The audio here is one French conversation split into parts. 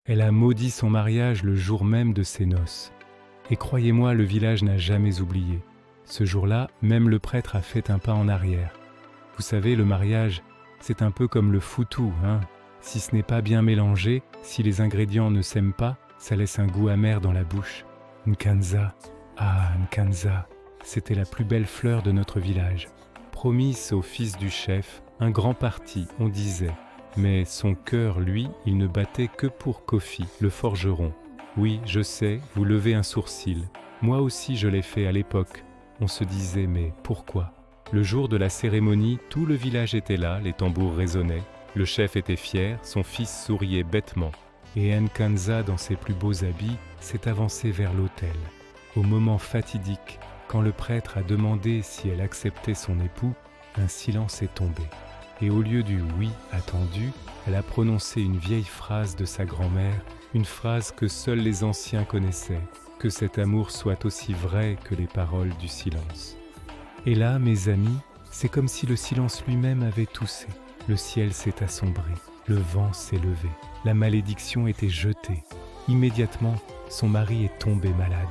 Elle a maudit son mariage le jour même de ses noces. Et croyez-moi, le village n'a jamais oublié. Ce jour-là, même le prêtre a fait un pas en arrière. Vous savez, le mariage, c'est un peu comme le foutou, hein. Si ce n'est pas bien mélangé, si les ingrédients ne s'aiment pas, ça laisse un goût amer dans la bouche. Nkanza, Nkanza, c'était la plus belle fleur de notre village. Promise au fils du chef, un grand parti, on disait. Mais son cœur, lui, il ne battait que pour Kofi, le forgeron. Oui, je sais, vous levez un sourcil. Moi aussi je l'ai fait à l'époque. On se disait, mais pourquoi? Le jour de la cérémonie, tout le village était là, les tambours résonnaient. Le chef était fier, son fils souriait bêtement. Et Nkanza, dans ses plus beaux habits, s'est avancé vers l'autel. Au moment fatidique, quand le prêtre a demandé si elle acceptait son époux, un silence est tombé. Et au lieu du « oui » attendu, elle a prononcé une vieille phrase de sa grand-mère, une phrase que seuls les anciens connaissaient, que cet amour soit aussi vrai que les paroles du silence. Et là, mes amis, c'est comme si le silence lui-même avait toussé. Le ciel s'est assombri, le vent s'est levé, la malédiction était jetée. Immédiatement, son mari est tombé malade.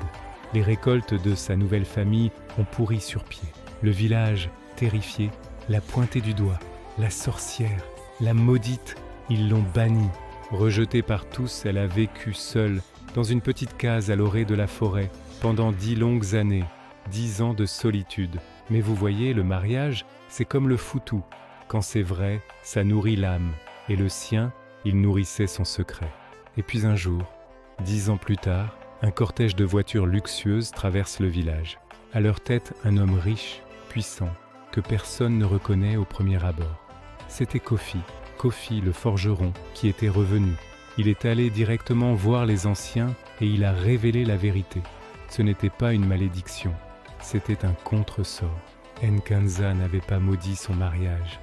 Les récoltes de sa nouvelle famille ont pourri sur pied. Le village, terrifié, l'a pointé du doigt. La sorcière, la maudite, ils l'ont bannie. Rejetée par tous, elle a vécu seule, dans une petite case à l'orée de la forêt, pendant 10 longues années, 10 ans de solitude. Mais vous voyez, le mariage, c'est comme le foutou. Quand c'est vrai, ça nourrit l'âme, et le sien, il nourrissait son secret. Et puis un jour, 10 ans plus tard, un cortège de voitures luxueuses traverse le village. À leur tête, un homme riche, puissant, que personne ne reconnaît au premier abord. C'était Kofi, le forgeron, qui était revenu. Il est allé directement voir les anciens et il a révélé la vérité. Ce n'était pas une malédiction, c'était un contresort. Nkanza n'avait pas maudit son mariage.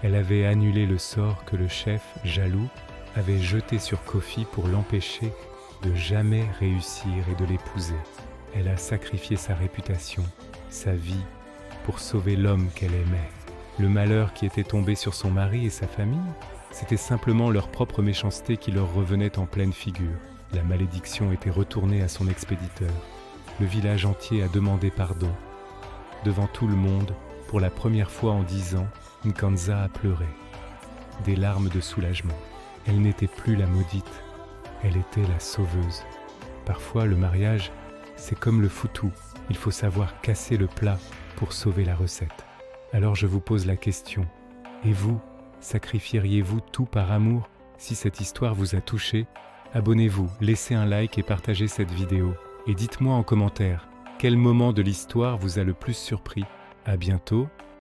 Elle avait annulé le sort que le chef, jaloux, avait jeté sur Kofi pour l'empêcher de jamais réussir et de l'épouser. Elle a sacrifié sa réputation, sa vie, pour sauver l'homme qu'elle aimait. Le malheur qui était tombé sur son mari et sa famille, c'était simplement leur propre méchanceté qui leur revenait en pleine figure. La malédiction était retournée à son expéditeur. Le village entier a demandé pardon. Devant tout le monde, pour la première fois en 10 ans, Nkanza a pleuré. Des larmes de soulagement. Elle n'était plus la maudite, elle était la sauveuse. Parfois, le mariage, c'est comme le foutou. Il faut savoir casser le plat pour sauver la recette. Alors je vous pose la question. Et vous, sacrifieriez-vous tout par amour? Si cette histoire vous a touché, abonnez-vous, laissez un like et partagez cette vidéo. Et dites-moi en commentaire, quel moment de l'histoire vous a le plus surpris? À bientôt